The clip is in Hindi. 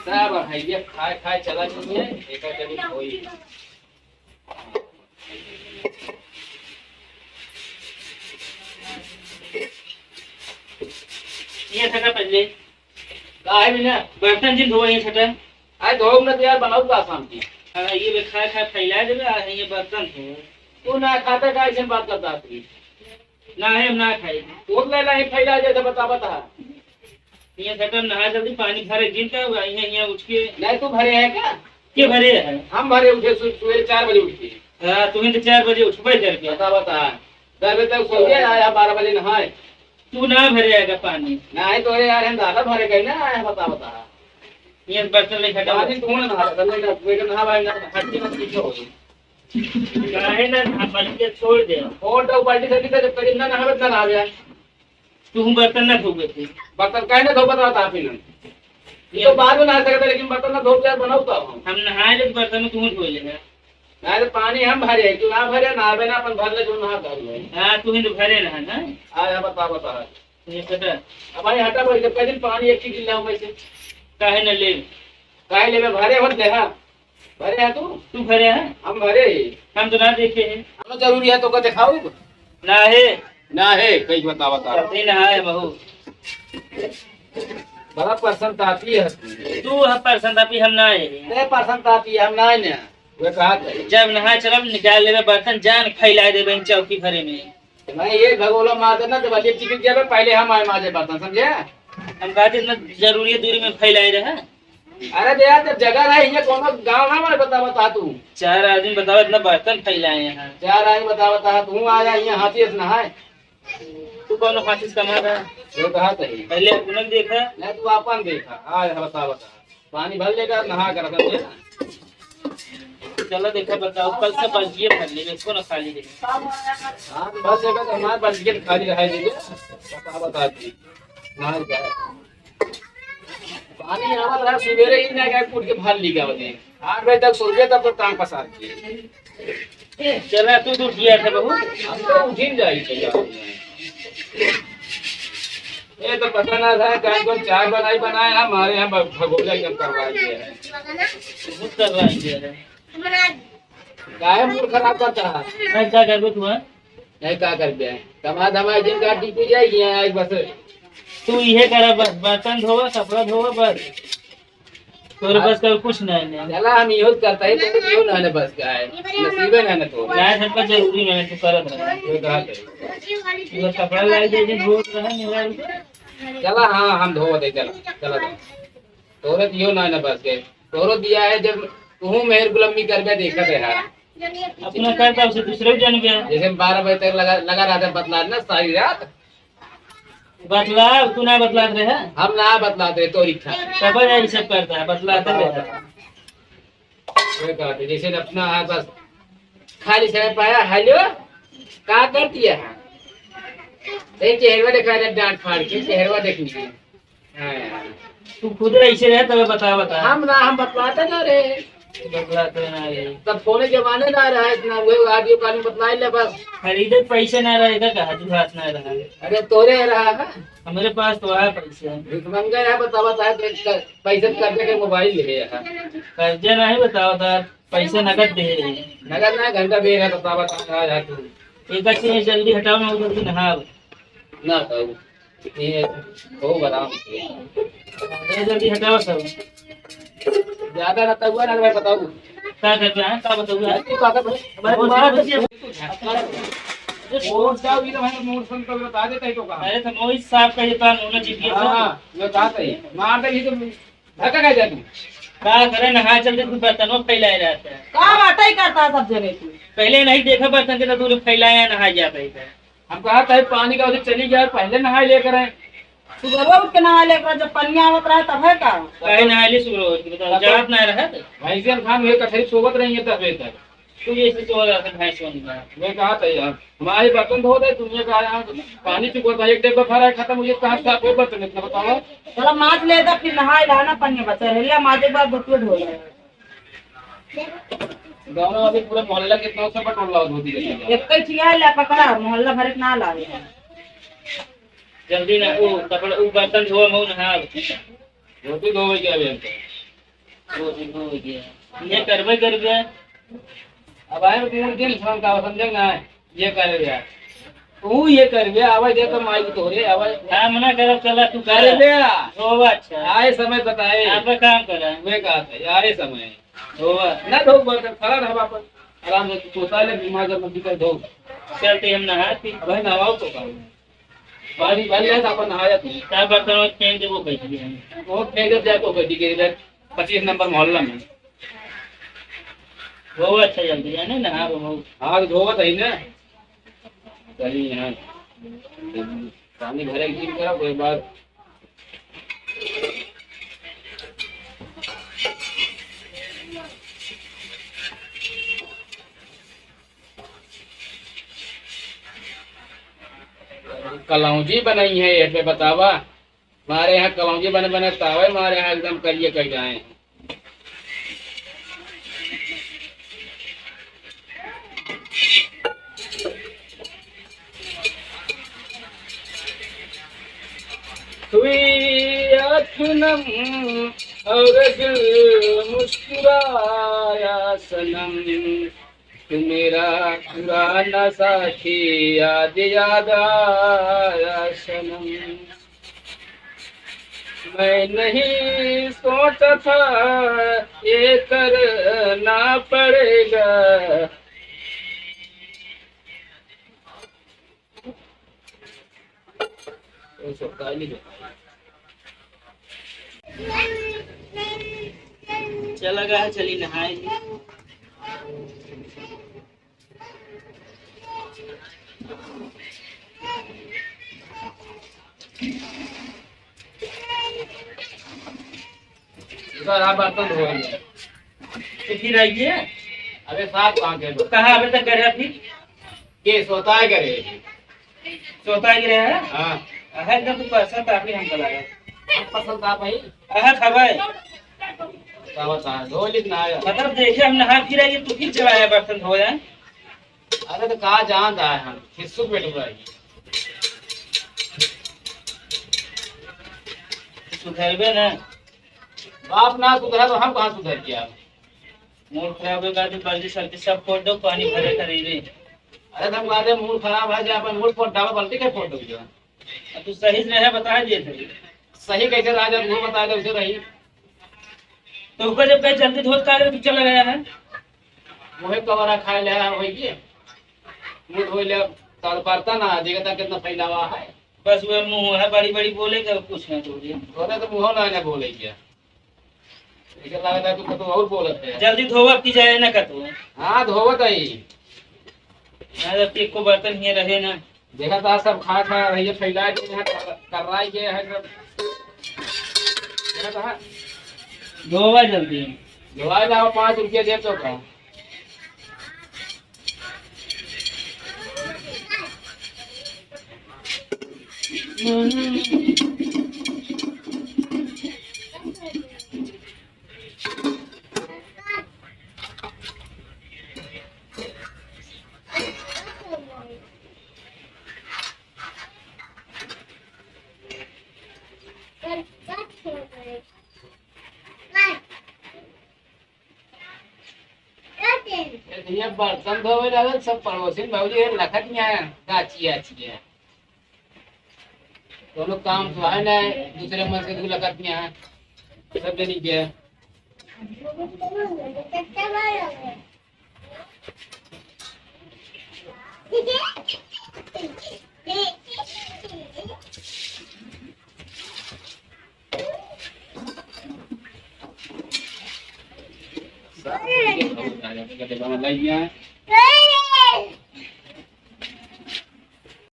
सब है खाए खाए चला नहीं है एक कभी कोई ये सटा पहले का है बिना बर्तन जिन धोए हैं सटा आज धो न तो यार बनाऊ का शाम की ये भी खाए खाए फैला देबे आ ये बर्तन धो तू ना खाता का ऐसे बात करता थी ना है हम ना खाई तू ले ला फैला जैसे बता ये सटा नहा जल्दी पानी भरे जिन का यहाँ उठ के नहीं तू भरे है क्या के भरे है हम भरे उठे सवेरे 4 बजे उठ के हां तुम्हें तो 4 बजे उठबे करके बता 10 बजे तक सो गया आया 12 बजे नहाए तू ना भरे आएगा पानी नहीं तो यार हम ज्यादा भरे गए ना आया बता ये बर्तन ले खटा पानी तू ना नहा ले बेटा नहा भाई ना हट्टी मत पीछे हो काहे ना बल्कि के छोड़ दे और तो बाल्टी से भी तो करीब ना नहावे ना नहा गया तू बर्तन ना धोबे थे बर्तन काहे ना धो बता आप ही ये तो बाद में नहा सकते लेकिन बर्तन ना धो यार बनाऊ का हम नहाए जब बर्तन में तू धो ले नहीं तो पानी हम भरे तू ना भरे नहावे ना अपन भर ले जो नहा कर हां तू ही तो भरे ना आया बता ये सटा अब भाई हटा भाई जब दिन पानी एक चीज लाऊं वैसे काहे न ले काहे ले भरे होत ले हां भरे है तू भरे है हम भरे हम तो ना देखे हैं हम जरूरी है तो को दिखाऊं ना है कई बता नहीं ना है बहू बड़ा पसंद आती है तू हम पसंद अपी हम ना है नहीं पसंद आती है हम ना है वे कहा जब नहा चलब निकाल लेबे बर्तन जान फैला देबे चौकी भरे में मैं ये भगोला मार देना जब अजीब चिपिक जावे पहले हम आए माजे बर्तन समझे हम कहते इतना जरूरी दूरी में फैलाए रहे अरे दे यार जब जगह रहे ये कोनो गांव ना मारे बता तू 4 आदमी बताओ इतना बर्तन फैलाए यहाँ 4 आदमी बता तू आया यहाँ हाथी से नहाए तू कौन हाथी कमा रहा जो कहा सही पहले अपना देखा नहीं तू अपन देखा आया बता पानी भर लेकर नहा कर समझे चलो देखा बताओ कल से बल्कि भर ले इसको ना खाली दे हां बस जगह तो हमारे बल्कि खाली रहे दीजिए बता दी नहा क्या पानी आवाज रहा सवेरे ही ना गए कूट के भर ली गया बने 8 बजे तक सो गए तब तो टांग पसार के चला तू तो किया था बहू हम तो उठिन जाई ये तो पता ना था कौन कौन चाय बनाए हमारे यहाँ भगोला एकदम करवा दिया है बहुत करवा दिया है गाय मूड खराब करता है मैं क्या कर तू नहीं क्या कर दिया कमा धमा दिन का टीपी जाएगी आज बस तू ये करा बस बर्तन धोवा कपड़ा धोवा बस तोरे बस का कुछ नहीं चला हम यूज करता है तो क्यों ना बस का है नसीबे ना तो ना सबका जरूरी है तू करत रहा ये कहा करे ये कपड़ा लाई दे जे धो रहा मेरा चला हां हम धो दे चला तोरे दियो ना बस के तोरो दिया है जब तू मेहर गुलामी करके देखत है यार अपना करता उसे दूसरे जान गया जैसे 12 बजे तक लगा रहा था बतला ना सारी रात बतला तू ना बतलात रहे हम ना बतलाते तो रिक्शा तब ये सब करता है बतलाते रहे ये कहते जैसे अपना बस खाली समय पाया हेलो क्या करती है नहीं चेहरा दिखा दे डांट फाड़ के चेहरा देखनी है हां यार तू खुद ऐसे रहे तब बता हम बतलाते ना रे बतलाते ना रे तब फोन जमाने ना रहा है इतना वो ऑडियो कॉल में बतला ले बस खरीदे पैसे ना रहेगा कहा तू हाथ ना रहा अरे तोरे रहा है हमारे पास तो है पैसे भिखमंगा है बता पैसे कर्जे के मोबाइल ले है कर्जे नहीं बताओ तार पैसे नगद दे नगद ना घंटा दे रहा बता यार तू एक अच्छी जल्दी हटाओ ना उधर से नहा ना तो ये हो बताओ जल्दी हटाओ सब ज्यादा रहता हुआ ना मैं बताऊं क्या कर रहा है क्या बताऊंगा तू का कर भाई तुम्हारा वो जाओ ये तो मैं मोड़ सुन कर बता देता है तो कहां अरे तो मोहित साहब का ये तो उन्होंने जीपीएस हां ये बात है मार दे ये तो धक्का का जाती क्या करे नहा चलते तू बर्तनों फैलाए रहता है का बात ही करता सब जने तू पहले नहीं देखा बर्तन के तो तू फैलाया नहा जाता है हम कहा था पानी का उधर चली गया पहले नहाए लेकर आए सुबह उठ के नहा लेकर जब पनिया आवत रहा तब है का कहे नहा ले सुबह उठ के बताओ जात ना रहा भैंसियन खान हुए कठरी सोबत रहेंगे तब तक तू ये से सो रहा था भैंस वाला मैं कहा था यार हमारे बर्तन धो दे दुनिया का यहाँ पानी चुका था एक डिब्बा भरा खत्म मुझे कहा था कोई बर्तन इतना बताओ चलो माज ले जा फिर नहाए लाना पनिया बचा ले माजे बाद बतुए धो ले गाँव में अभी पूरा मोहल्ला कितना से पटोला धोती है एक कई चिया ला पकड़ा मोहल्ला भर ना लावे जल्दी ना वो कपड़ा वो बर्तन धो मऊ नहा धोती धोवे के अभी वो भी हो गया ये करबे करबे अब आए मूल दिन का समझ ना ये कर यार तू ये कर बे आवाज दे तो माइक तो रे आवाज हाँ मना करब चला तू कर कर बे होवा अच्छा आए समय बताए आप काम करा वे कहा था आए समय होवा ना धो बर्तन खड़ा रहा पर आराम से तोता ले बीमार जब मत कर धो चलते हम नहाती भाई नहाओ तो काम पानी भर ले अपन नहाया तू क्या बर्तन और फेंक दे वो कैसी है वो फेंक जाए तो गड्डी के इधर 25 नंबर मोहल्ला में वो अच्छा जल्दी है ना नहा वो हाथ धोवत है ना सही है पानी भरे गिर करा कोई बार कलौजी बनाई है ये पे बतावा हमारे यहाँ कलौजी बने बने तावे हमारे यहाँ एकदम करिए कह जाए हुई अखनम और दिल मुस्कुराया सनम तू मेरा पुराना साथी याद याद आया सनम मैं नहीं सोचा था ये करना पड़ेगा चला गया चली नहाए आप बर्तन धोएंगे तो फिर आइए अबे साफ कहाँ के दो कहाँ अभी तक करे फिर के सोता है करे सोता गिरे है हाँ एकदम तो पैसा काफी हमको लगा पसंद था भाई खबर क्या बता धो लिखना आया मतलब देखे हम नहा फिर आइए तो फिर चलाया बर्तन धो जाए अरे तो कहाँ जान रहा है हम खिस्सू पेट हुआ है सुधरबे ना बाप ना सुधरा तो हम कहाँ सुधर गया मूड खराब होगा तो बल्दी सर्दी सब फोड़ दो पानी भरे खरीदे अरे तुम कहते मूड खराब है जहाँ पर मूड फोड़ डालो बल्टी के फोड़ दो तू सही से नहीं बता दिए थे सही कैसे रहा जब वो बता दे उसे रही तो ऊपर जब कहीं जल्दी धोत का तो चला गया है वही कवरा खाए ले वही के मुंह धो ले ताल पड़ता ना देखता कितना फैलावा है बस वो मुंह है बड़ी बड़ी बोलेगा कुछ नहीं तो बोले तो मुंह ना बोले क्या इसे लगता है तू तो और बोलत है जल्दी धोवा की जाए ना का तू हाँ धोवत है जब एक को बर्तन ही रहे ना देखा था सब खा खा रही है फैला के यहाँ कर रहा है सब देखा था धोवा जल्दी धोआ जाओ 5 रुपया दे तो का ये बर्तन धोवे लागल सब पड़ोसी भौजी लखत में गाची आची है दोनों काम तो है ना दूसरे मन से लखत में है सब देनी के लग गया